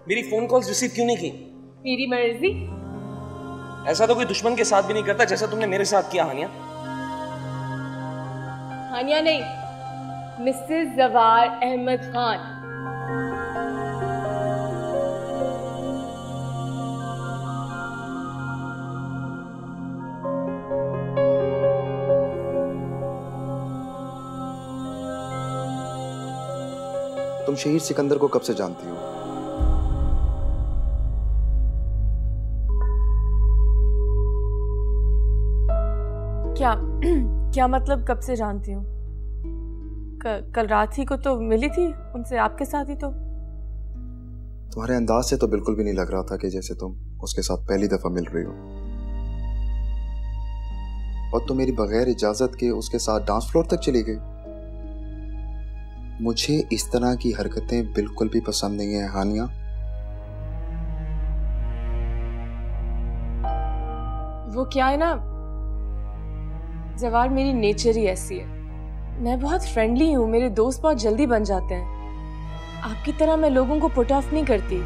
मेरी phone calls receive क्यों नहीं की? मेरी मर्जी। ऐसा तो कोई दुश्मन के साथ भी नहीं करता जैसा तुमने मेरे साथ किया हानिया। हानिया नहीं, मिसेस जवार अहमद खान। तुम शहीद सिकंदर को कब से जानती हो? क्या क्या मतलब कब से जानती हूँ? कल रात ही को तो मिली थी उनसे, आपके साथ ही तो। तुम्हारे अंदाज से तो बिल्कुल भी नहीं लग रहा था कि जैसे तुम उसके साथ पहली दफा मिल रही हो। और तुम मेरी बगैर इजाजत के उसके साथ डांस फ्लोर तक चली गई। मुझे इस तरह की हरकतें बिल्कुल भी पसंद नहीं है हानिया। वो क्या है ना जवार, मेरी नेचर ही ऐसी है। मैं बहुत फ्रेंडली हूँ, मेरे दोस्त बहुत जल्दी बन जाते हैं। आपकी तरह मैं लोगों को पुट ऑफ नहीं करती।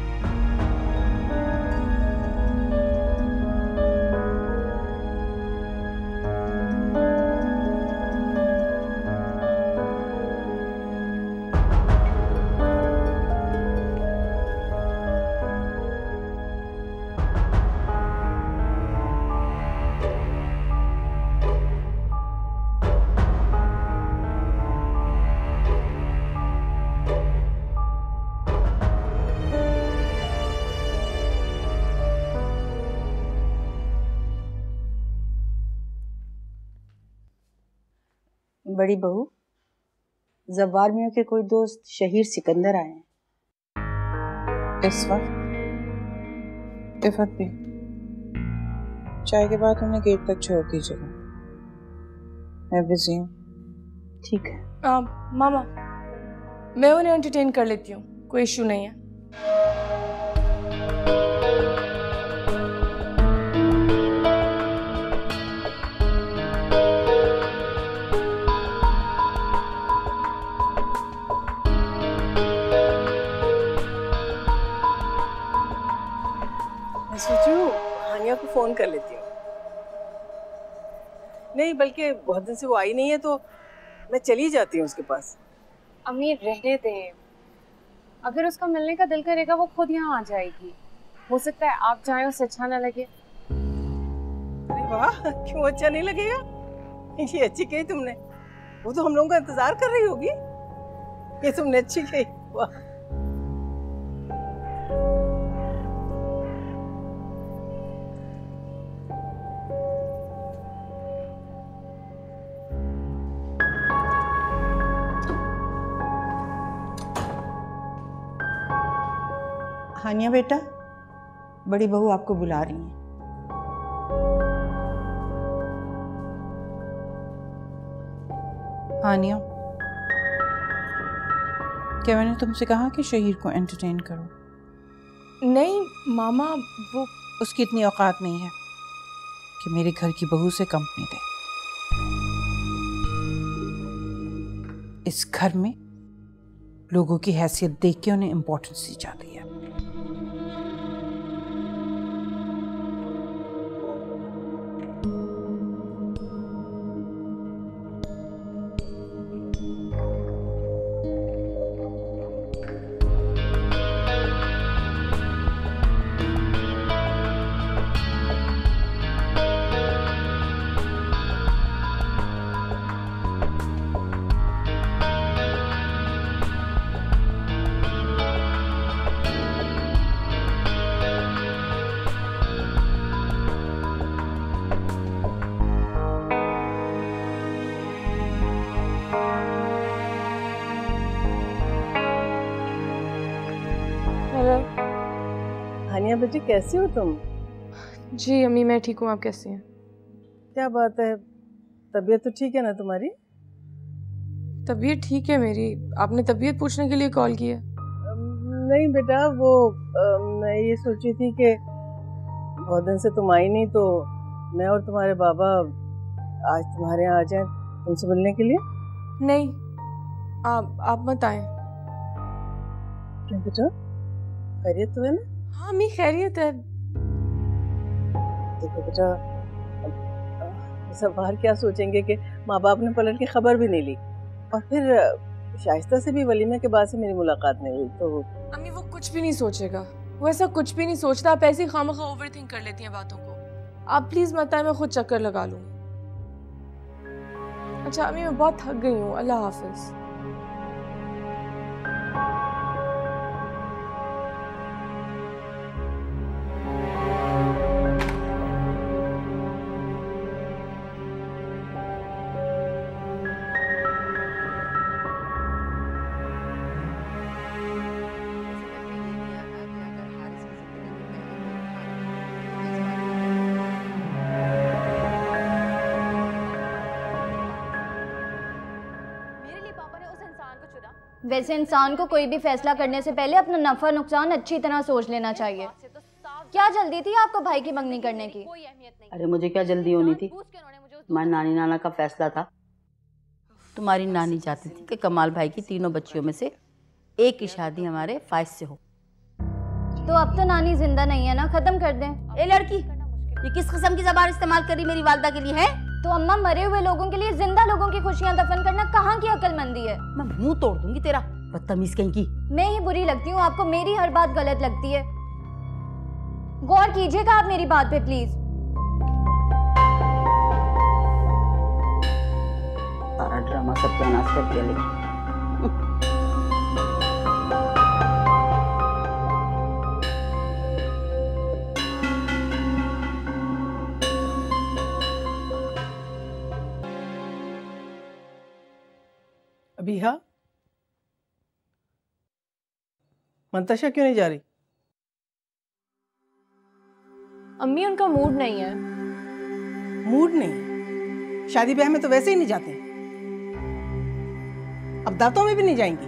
बड़ी बहू, जब्बार मियाँ के कोई दोस्त शहीद सिकंदर आए हैं इस वक्त। इफ़त भी चाय के बाद उन्हें गेट तक छोड़ दीजिएगा, मैं बिजी हूँ। ठीक है मामा, मैं उन्हें एंटरटेन कर लेती हूँ, कोई इशू नहीं है। हानिया को फोन कर लेती हूँ। नहीं, बल्कि बहुत दिन से वो आई नहीं है तो मैं चली जाती हूँ उसके पास। अम्मी रहने दें, अगर उसका मिलने का दिल करेगा वो खुद यहाँ आ जाएगी। हो सकता है आप जाएं, उसे अच्छा ना लगे। अरे वाह, क्यों अच्छा नहीं लगेगा? ये अच्छी कही तुमने। वो तो हम लोगों का इंतजार कर रही होगी। ये तुमने अच्छी कही। वाह। हानिया बेटा, बड़ी बहू आपको बुला रही है। हानिया, क्या मैंने तुमसे कहा कि शहीद को एंटरटेन करो? नहीं मामा, वो उसकी इतनी औकात नहीं है कि मेरे घर की बहू से कंपनी दे। इस घर में लोगों की हैसियत देख के उन्हें इंपॉर्टेंस दी जाती है। हानिया बेटी, कैसी हो तुम? जी अम्मी, मैं ठीक हूँ, आप कैसी हैं? क्या बात है, तबीयत तो ठीक है ना तुम्हारी? तबीयत ठीक है मेरी। आपने तबीयत पूछने के लिए कॉल किया? नहीं बेटा, वो मैं ये सोची थी कि बहुत दिन से तुम आई नहीं तो मैं और तुम्हारे बाबा आज तुम्हारे यहाँ आ जाएं तुमसे मिलने के लिए। नहीं, आप मत आए। क्यों बेटा? खैरियत तो है ना? हाँ अम्मी खैरियत है। देखो बेटा, सब बाहर क्या सोचेंगे कि माँ बाप ने पलट की खबर भी नहीं ली, और फिर शाइस्ता से भी वलीमे के बाद से मेरी मुलाकात नहीं हुई। तो अम्मी वो कुछ भी नहीं सोचेगा, वो ऐसा कुछ भी नहीं सोचता। आप ऐसे ही खामखा ओवरथिंक कर लेती हैं बातों को। आप प्लीज मत आए, मैं खुद चक्कर लगा लूंगी। अच्छा अम्मी मैं बहुत थक गई हूँ, अल्लाह हाफिज। वैसे इंसान को कोई भी फैसला करने से पहले अपना नफा नुकसान अच्छी तरह सोच लेना चाहिए। क्या जल्दी थी आपको भाई की मंगनी करने की? अरे मुझे क्या जल्दी होनी थी, तुम्हारी नानी नाना का फैसला था। तुम्हारी नानी चाहती थी कि कमाल भाई की तीनों बच्चियों में से एक की शादी हमारे फाइज से हो। तो अब तो नानी जिंदा नहीं है ना, खत्म कर दें। ए लड़की, ये किस किस्म की ज़बान इस्तेमाल करी मेरी वालदा के लिए है? तो अम्मा मरे हुए लोगों के लिए जिंदा लोगों की खुशियां दफन करना कहाँ की अक्लमंदी है? मैं मुंह तोड़ दूंगी तेरा, बदतमीज कहीं की। मैं ही बुरी लगती हूँ आपको, मेरी हर बात गलत लगती है। गौर कीजिएगा आप मेरी बात पे प्लीज। सारा ड्रामा सत्यानाश कर दिया लेकिन। अबीहा, मंतशा क्यों नहीं जा रही? अम्मी उनका मूड नहीं है। मूड नहीं? शादी ब्याह में तो वैसे ही नहीं जाते, अब दांतों में भी नहीं जाएंगी।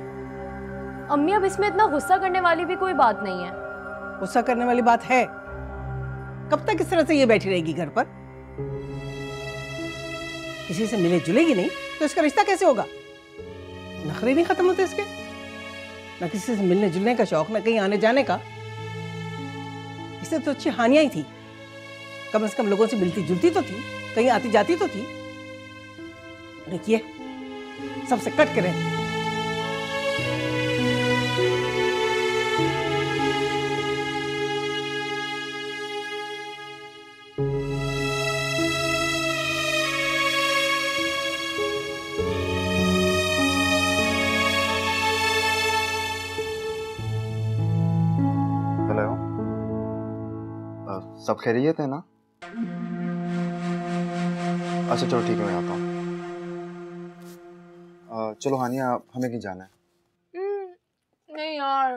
अम्मी अब इसमें इतना गुस्सा करने वाली भी कोई बात नहीं है। गुस्सा करने वाली बात है। कब तक इस तरह से ये बैठी रहेगी घर पर? किसी से मिले जुलेगी नहीं तो इसका रिश्ता कैसे होगा? नखरे नहीं खत्म होते इसके, ना किसी से मिलने जुलने का शौक, ना कहीं आने जाने का। इससे तो अच्छी हानियां ही थी, कम से कम लोगों से मिलती जुलती तो थी, कहीं आती जाती तो थी। देखिए सबसे कट के रहती। सब खैरियत है ना? अच्छा चलो ठीक है, मैं आता हूँ। चलो हानिया, हमें कहीं जाना है। नहीं यार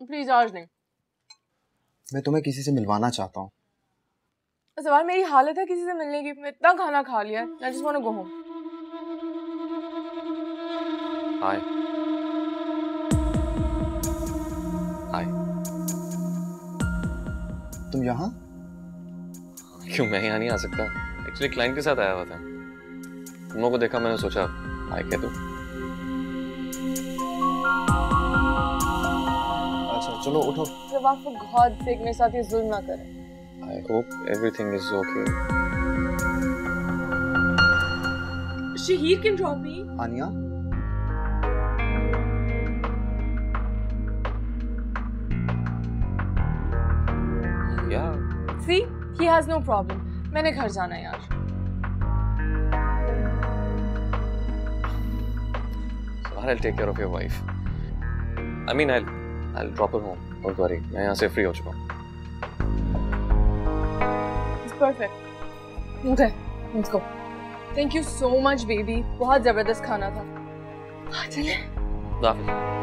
प्लीज आज नहीं। मैं तुम्हें किसी से मिलवाना चाहता हूँ। सवाल मेरी हालत है किसी से मिलने की? मैं इतना खाना खा लिया, I just want to go home. हाय हाय। तुम यहाँ? क्यों, मैं यहाँ नहीं आ सकता? एक्चुअली क्लाइंट के साथ आया हुआ था, तुम लोगों को देखा, मैंने सोचा हाय कह दूं। अच्छा चलो उठो। जब आप for God's sake मेरे साथ ये जुल्म ना करें। I hope everything is okay. Shahir can drop me. Hania, Yeah. See, he has no problem. मैंने घर जाना है यार। So I'll take care of your wife. I mean, I'll drop her home. Don't worry. मैं यहाँ से free हो चुका हूँ। It's perfect. Okay, let's go. Thank you so much, baby. बहुत जबरदस्त खाना था। चले। दाफिज।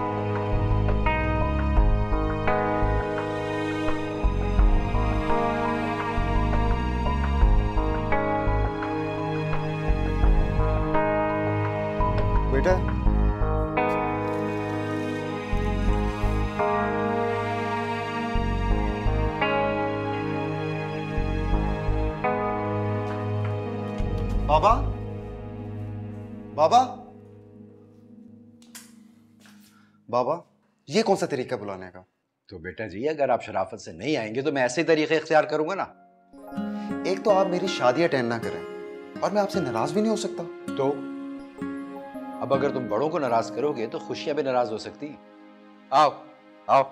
बेटा बाबा, बाबा, बाबा, ये कौन सा तरीका बुलाने का? तो बेटा जी अगर आप शराफत से नहीं आएंगे तो मैं ऐसे तरीके इख्तियार करूंगा ना। एक तो आप मेरी शादी अटेंड ना करें और मैं आपसे नाराज भी नहीं हो सकता। तो अब अगर तुम बड़ों को नाराज करोगे तो खुशियां भी नाराज हो सकती। आओ आओ।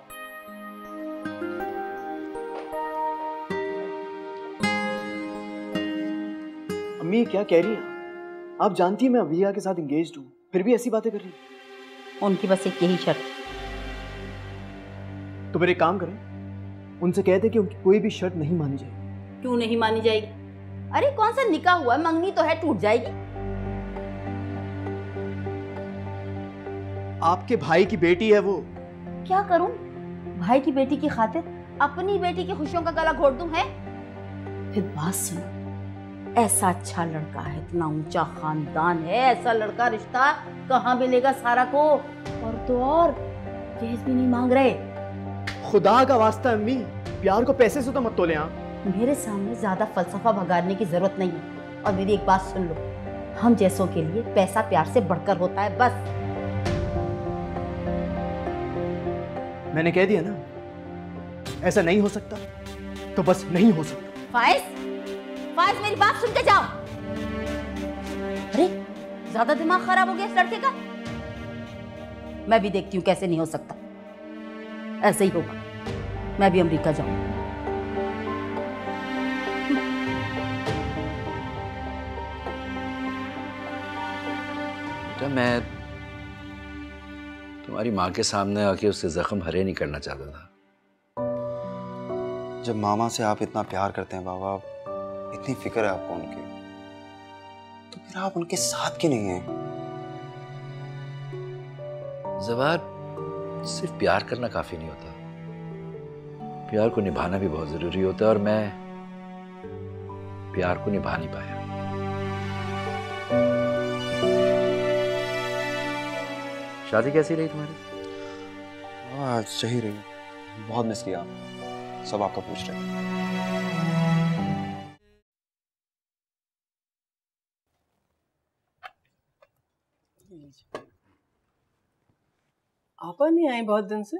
अम्मी ये क्या कह रही हैं? आप जानती हैं मैं अविया के साथ एंगेज्ड हूँ, फिर भी ऐसी बातें कर रही हैं। उनकी बस एक यही शर्त। तो फिर एक काम करें, उनसे कह दें कि उनकी कोई भी शर्त नहीं मानी जाएगी। क्यों नहीं मानी जाएगी? अरे कौन सा निकाह हुआ, मंगनी तो है, टूट जाएगी। आपके भाई की बेटी है वो। क्या करूं? भाई की बेटी की खातिर अपनी बेटी की खुशियों का गला घोट दूं है? फिर बात सुनो, ऐसा अच्छा लड़का है, इतना ऊंचा खानदान है, ऐसा लड़का रिश्ता कहाँ मिलेगा सारा को? और तो और दहेज भी नहीं मांग रहे। खुदा का वास्ता अम्मी, प्यार को पैसे से तो मत तोले। मेरे सामने ज्यादा फलसफा भगाड़ने की जरूरत नहीं है। और मेरी एक बात सुन लो, हम जैसों के लिए पैसा प्यार से बढ़कर होता है, बस। मैंने कह दिया ना, ऐसा नहीं हो सकता तो बस नहीं हो सकता। फाइज, फाइज मेरी बात सुन के जाओ। अरे ज्यादा दिमाग खराब हो गया इस लड़के का। मैं भी देखती हूँ कैसे नहीं हो सकता। ऐसे ही होगा, मैं भी अमेरिका जाऊंगी। बेटा मैं तुम्हारी माँ के सामने आके उससे जख्म हरे नहीं करना चाहता था। जब मामा से आप इतना प्यार करते हैं बाबा, इतनी फिक्र है आपको उनकी, तो फिर आप उनके साथ क्यों नहीं हैं? ज़वार, सिर्फ प्यार करना काफी नहीं होता, प्यार को निभाना भी बहुत जरूरी होता है और मैं प्यार को निभा नहीं पाया। शादी कैसी रही तुम्हारी? हाँ सही रही, बहुत मिस किया, सब आपका पूछ रहे थे। आपा नहीं आई बहुत दिन से।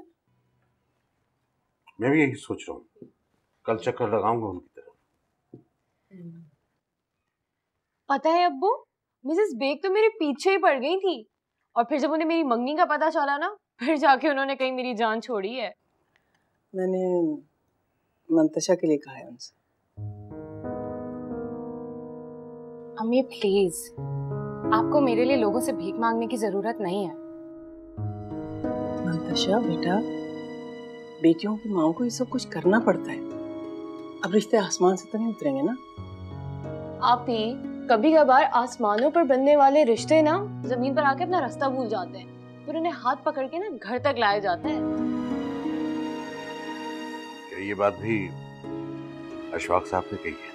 मैं भी यही सोच रहा हूँ, कल चक्कर लगाऊंगा उनकी तरफ। पता है अब्बू, मिसेस बेग तो मेरे पीछे ही पड़ गई थी और फिर जब उन्हें मेरी मंगनी का पता चला ना, फिर जाके उन्होंने कहीं मेरी जान छोड़ी है। मैंने मंतशा के लिए कहा है उनसे। अम्मी प्लीज, आपको मेरे लिए लोगों से भीख मांगने की जरूरत नहीं है। मंतशा बेटा, बेटियों की माओ को ये सब कुछ करना पड़ता है। अब रिश्ते आसमान से तो नहीं उतरेंगे ना। आप ही कभी कभार आसमानों पर बनने वाले रिश्ते ना जमीन पर आके अपना रास्ता भूल जाते हैं, फिर उन्हें हाथ पकड़ के ना घर तक लाया जाता है। क्या ये बात भी अशफाक साहब ने कही है?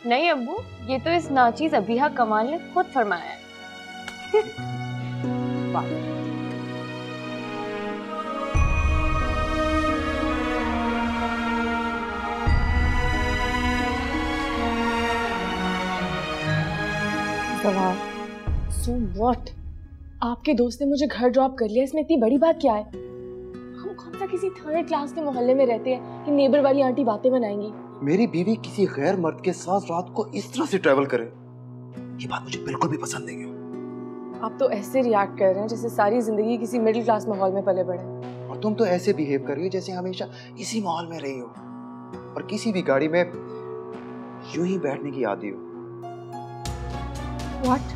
नहीं अब्बू, ये तो इस नाचीज अबीहा कमाल ने खुद फरमाया है। So what? आपके दोस्त ने मुझे घर ड्रॉप कर लिया, इसमें इतनी बड़ी बात क्या है? हम कौन सा किसी थर्ड क्लास के मोहल्ले में रहते हैं कि नेबर वाली आंटी बातें बनाएंगी। मेरी बीवी किसी गैर मर्द के साथ रात को इस तरह से ट्रैवल करे, ये बात मुझे बिल्कुल भी पसंद नहीं है। आप तो ऐसे रिएक्ट कर रहे हैं जैसे सारी जिंदगी किसी मिडिल क्लास माहौल में पले बड़े। और तुम तो ऐसे बिहेव कर रही हो जैसे हमेशा इसी माहौल में रही हो और किसी भी गाड़ी में यूं ही बैठने की आदी हो। What?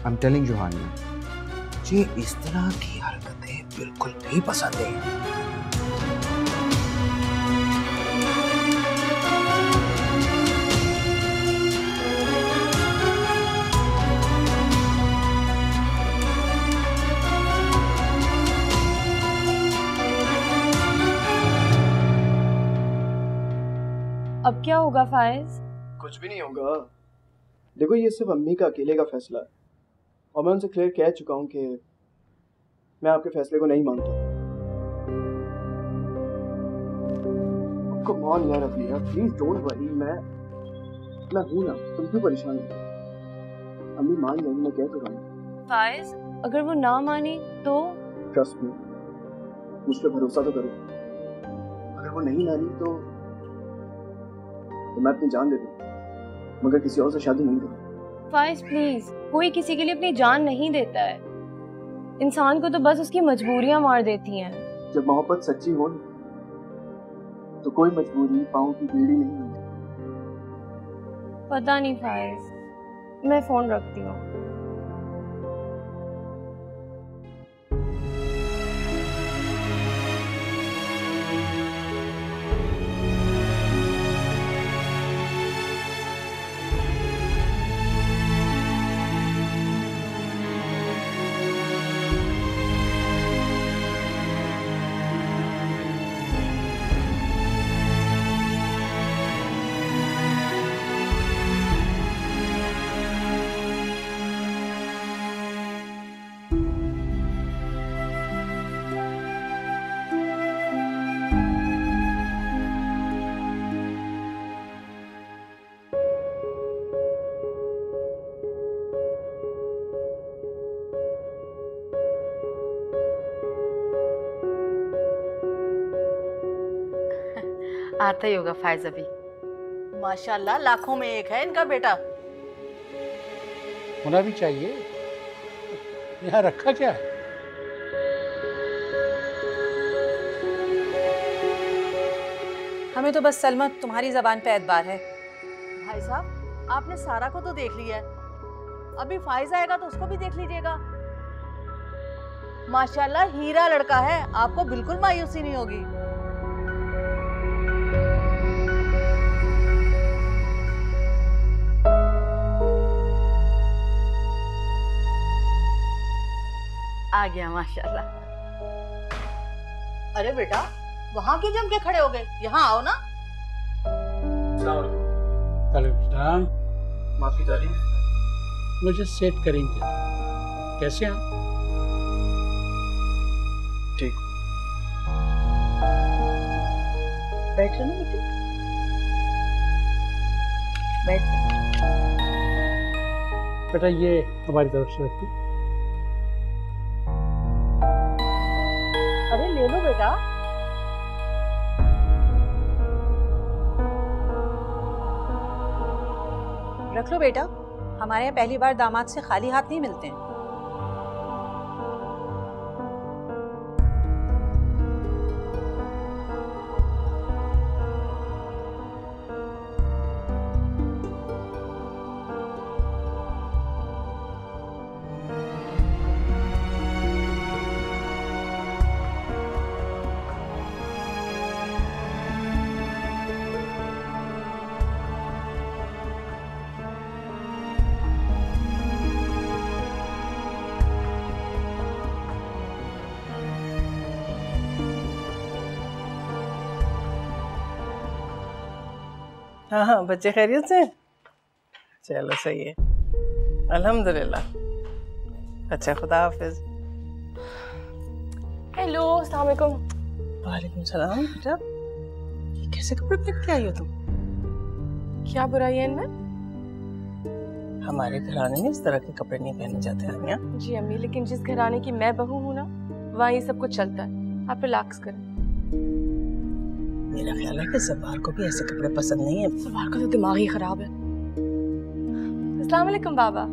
I'm telling you हानिया, मुझे इस तरह की हरकतें बिल्कुल भी पसंद नहीं। अब क्या होगा फायज? कुछ भी नहीं होगा। देखो ये सिर्फ अम्मी का अकेले का फैसला है और मैं उनसे क्लियर कह चुका हूँ कि मैं आपके फैसले को नहीं मानता। कम ऑन यार अभी, प्लीज डोंट वरी, मैं हूँ ना, तुम क्यों परेशान हो? अम्मी मान जाएंगी, मैं कह चुका हूँ। फायज, अगर वो ना मानी तो? ट्रस्ट मी, मुझ पर भरोसा तो करो। अगर वो नहीं मानी तो मैं अपनी जान दे दूँ, मगर किसी और से शादी नहीं करूँ। फाइज प्लीज, कोई किसी के लिए अपनी जान नहीं देता है। इंसान को तो बस उसकी मजबूरियां मार देती हैं। जब मोहब्बत सच्ची हो तो कोई मजबूरी पाँव की बेड़ी नहीं बनती। पता नहीं फाइज, मैं फोन रखती हूँ। आता ही होगा फायज अभी। माशाल्लाह, लाखों में एक है इनका बेटा। होना भी चाहिए। यहाँ रखा क्या है? हमें तो बस सलमा तुम्हारी जबान पे एतबार है। भाई साहब, आपने सारा को तो देख लिया है, अभी फाइज आएगा तो उसको भी देख लीजिएगा। माशाल्लाह हीरा लड़का है, आपको बिल्कुल मायूसी नहीं होगी। आ गया माशाल्लाह। अरे बेटा, वहाँ क्यों जम के खड़े हो गए? यहाँ आओ ना। सलाम। माफी तारीफ। मुझे सेट करेंगे। कैसे हैं? ठीक। बैठ लो ना बेटी, बैठ। बेटा ये हमारी तरफ से रखिए। अरे ले लो बेटा। रख लो बेटा, हमारे यहाँ पहली बार दामाद से खाली हाथ नहीं मिलते हैं। हाँ हाँ, बच्चे खैरियत से? चलो सही है, अल्हम्दुलिल्लाह। अच्छा, खुदा हाफिज। हेलो, अस्सलाम वालेकुम। वालेकुम सलाम। बेटा, ये कैसे कपड़े पहन के आई हो तुम? क्या बुराई है इनमें? हमारे घराने में इस तरह के कपड़े नहीं पहने जाते आनिया। जी अम्मी, लेकिन जिस घराने की मैं बहू हूँ ना, वहाँ ये सब कुछ चलता है। आप रिलैक्स करें। मेरा ख्याल है कि ज़बार को भी ऐसे कपड़े पसंद नहीं है। ज़बार का तो दिमाग ही खराब है। अस्सलाम वालेकुम बाबा।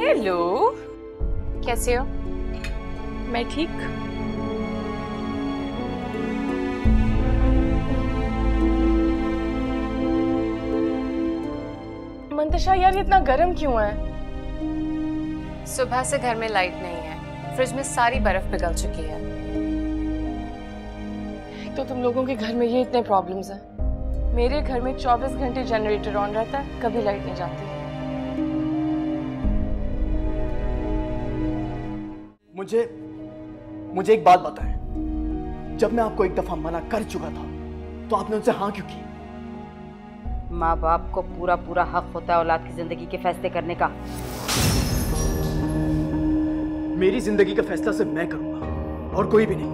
हेलो, कैसे हो? मैं ठीक। मंतशा यार, ये इतना गर्म क्यों है? सुबह से घर में लाइट नहीं है, फ्रिज में सारी बर्फ पिघल चुकी है। तो तुम लोगों के घर में ये इतने प्रॉब्लम्स हैं। मेरे घर में 24 घंटे जनरेटर ऑन रहता है, कभी लाइट नहीं जाती। मुझे एक बात बताएं, जब मैं आपको एक दफा मना कर चुका था तो आपने उनसे हाँ क्यों की? माँ बाप को पूरा पूरा हक होता है औलाद की जिंदगी के फैसले करने का। मेरी जिंदगी का फैसला सिर्फ मैं करूंगा और कोई भी नहीं।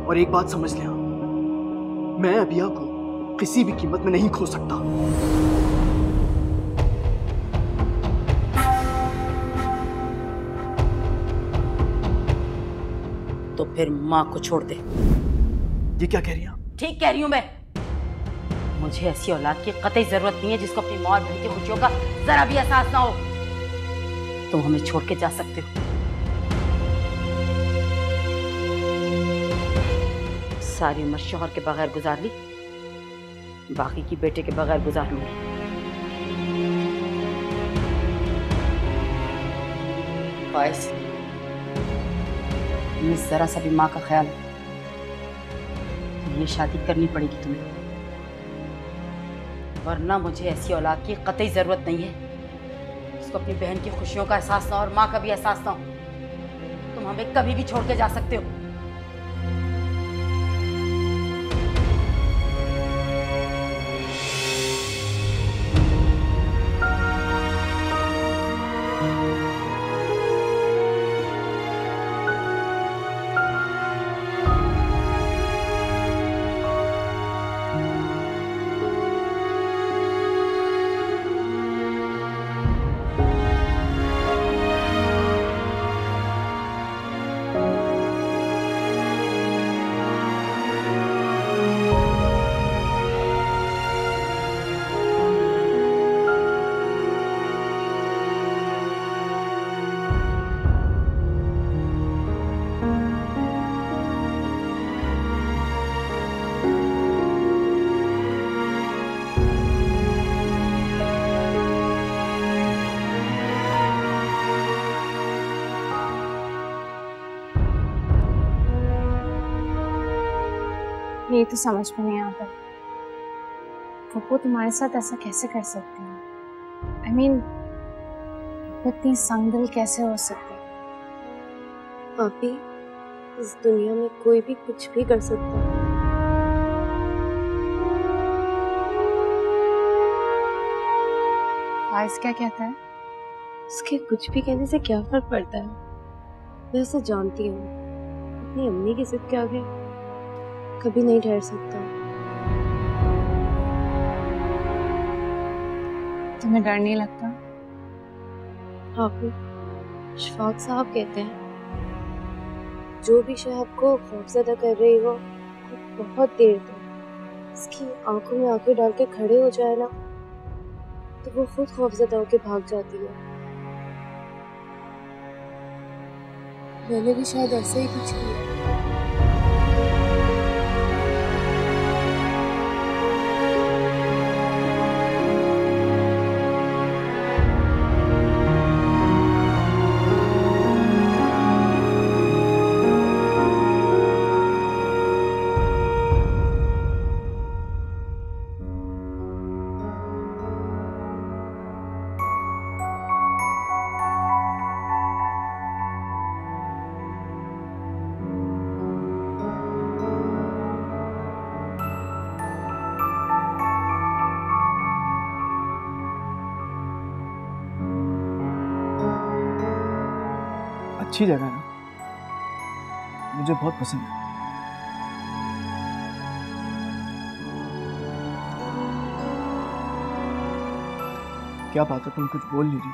और एक बात समझ लें, मैं अबिया को किसी भी कीमत में नहीं खो सकता। तो फिर माँ को छोड़ दे। ये क्या कह रही हैं? ठीक कह रही हूँ मैं। मुझे ऐसी औलाद की कतई जरूरत नहीं है जिसको अपनी माँ और बहन की खुशियों का जरा भी एहसास ना हो। तुम हमें छोड़ के जा सकते हो। सारी उम्र शौहर के बगैर गुजार ली, बाकी की बेटे के बगैर गुजार लूंगी। फाइज, तुम्हें जरा सा भी माँ का ख्याल है तो ये शादी करनी पड़ेगी तुम्हें, वरना मुझे ऐसी औलाद की कतई जरूरत नहीं है जिसको अपनी बहन की खुशियों का एहसास ना हो और माँ का भी एहसास ना हो। तुम हमें कभी भी छोड़ के जा सकते हो। ये तो समझ में नहीं आता, वो तुम्हारे साथ ऐसा कैसे कर सकते हैं? I mean, इतनी संगदिल कैसे हो सकते? पापी, इस दुनिया में कोई भी कुछ भी कर सकता है। फाइज क्या कहता है? उसके कुछ भी कहने से क्या फर्क पड़ता है? मैं उसे जानती हूँ, अपनी अम्मी की जिद के आगे कभी नहीं ठहर सकता। तुम्हें डर नहीं लगता? आपको शफाक साहब कहते हैं, जो भी शय आपको खौफज़दा कर रही हो, बहुत देर तक इसकी आंखों में आंखें डाल के खड़े हो जाए ना, तो वो खुद खौफज़दा होके भाग जाती है। मैंने भी शायद ऐसे ही कुछ किया। अच्छी जगह है ना, मुझे बहुत पसंद है। क्या बात है, तुम कुछ बोल नहीं रही?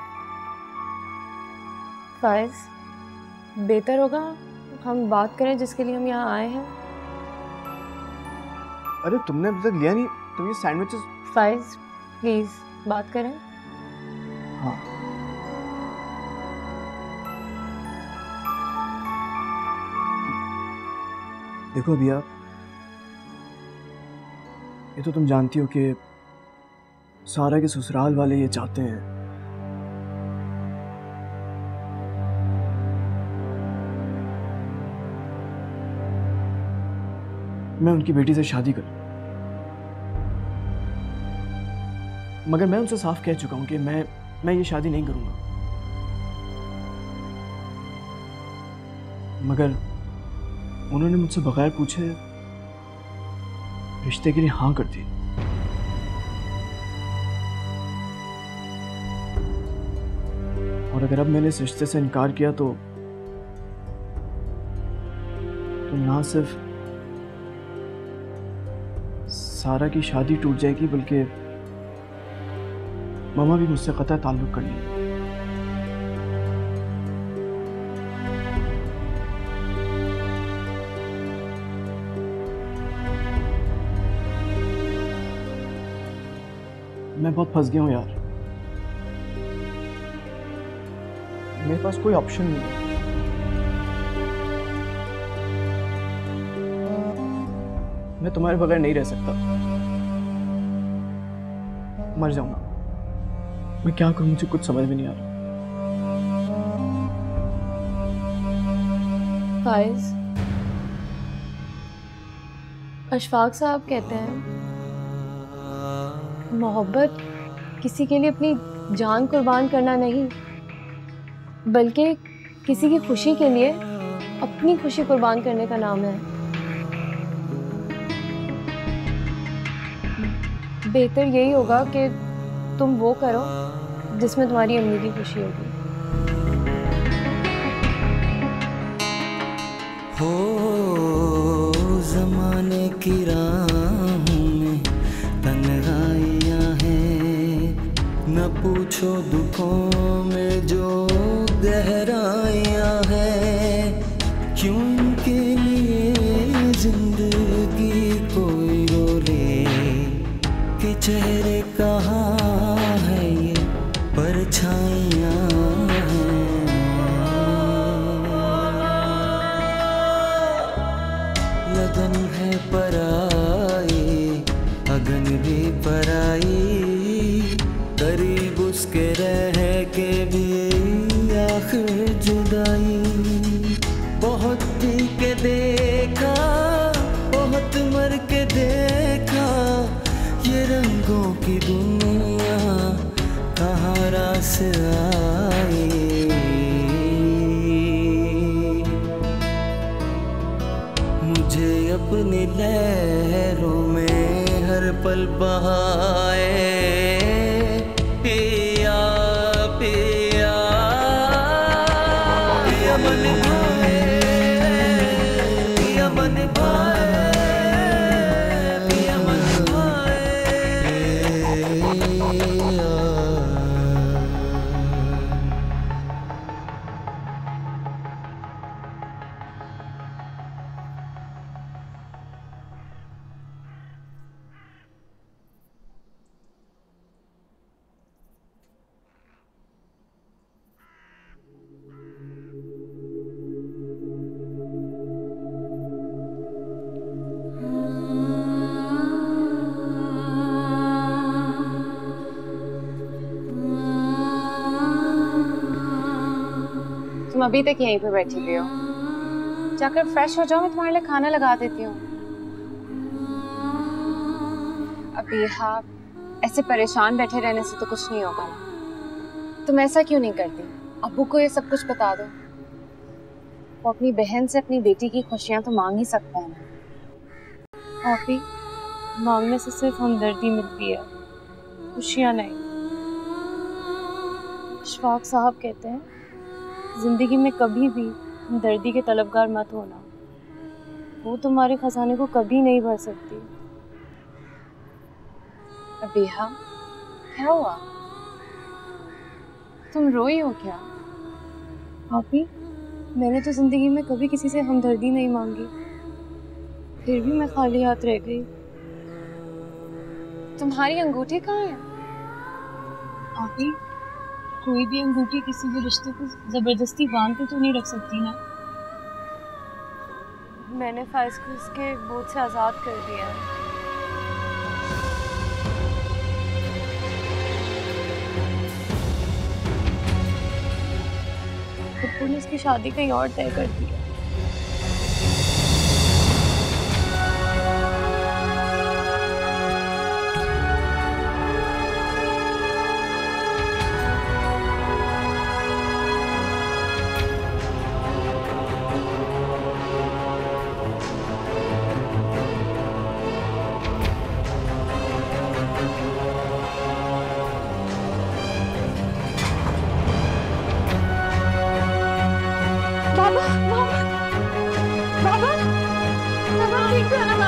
फाइज, बेहतर होगा हम बात करें जिसके लिए हम यहाँ आए हैं। अरे तुमने अभी तक लिया नहीं, तुम ये सैंडविचेस। फाइज प्लीज बात करें। हाँ देखो भैया, ये तो तुम जानती हो कि सारा के ससुराल वाले ये चाहते हैं मैं उनकी बेटी से शादी करूं, मगर मैं उनसे साफ कह चुका हूं कि मैं ये शादी नहीं करूंगा। मगर उन्होंने मुझसे बगैर पूछे रिश्ते के लिए हाँ कर दी। और अगर अब मैंने इस रिश्ते से इनकार किया तो ना सिर्फ सारा की शादी टूट जाएगी, बल्कि मामा भी मुझसे कतई ताल्लुक कर लेंगे। मैं बहुत फंस गया हूँ यार, मेरे पास कोई ऑप्शन नहीं है। मैं तुम्हारे बगैर नहीं रह सकता, मर जाऊंगा। मैं क्या करूं, मुझे कुछ समझ में नहीं आ रहा। फाइज, अशफाक साहब कहते हैं मोहब्बत किसी के लिए अपनी जान कुर्बान करना नहीं, बल्कि किसी की खुशी के लिए अपनी खुशी कुर्बान करने का नाम है। बेहतर यही होगा कि तुम वो करो जिसमें तुम्हारी अम्मी की खुशी होगी। हो ज़माने की राहों में तन्हाइयाँ हैं, न पूछो दुखों में जो गहराइयाँ हैं, क्यों इनके लिए जिंदगी कोई रोले कि चेहरे कहाँ है ये परछाइयाँ हैं। लगन है पराई, अगन भी पराई, करीब उसके रह के भी आखिर जुदाई। बहुत पी के देखा, बहुत मर के देखा, ये रंगों की दुनिया कहाँ रास आई। मुझे अपनी लहरों में हर पल बहाए, पिया पिया पिया मन भाए, पिया मन भाए, पिया मन भाए। तुम अभी तक यहीं पे बैठी हुई हो, जाकर फ्रेश हो जाओ, मैं तुम्हारे लिए खाना लगा देती हूँ। अभी हाँ, ऐसे परेशान बैठे रहने से तो कुछ नहीं होगा ना। तुम ऐसा क्यों नहीं करती, अब्बू को ये सब कुछ बता दो। वो अपनी बहन से अपनी बेटी की खुशियाँ तो मांग ही सकता है ना। अभी मांगने से सिर्फ हमदर्दी मिलती है, खुशियाँ नहीं। अशफाक साहब कहते हैं जिंदगी में कभी भी हमदर्दी के तलबगार मत होना, वो तुम्हारे खजाने को कभी नहीं भर सकती। अबीहा, क्या हुआ? तुम रोई हो क्या? आपी, मैंने तो जिंदगी में कभी किसी से हमदर्दी नहीं मांगी, फिर भी मैं खाली हाथ रह गई। तुम्हारी अंगूठी कहाँ है? आपी, कोई भी अंगूठी किसी भी रिश्ते को जबरदस्ती बांध के तो नहीं रख सकती ना। मैंने फाइज को उसके बोझ से आज़ाद कर दिया है। खुद ने उसकी शादी कहीं और तय कर दिया। बाबा, बाबा, बाबा, बाबा ठीक है ना?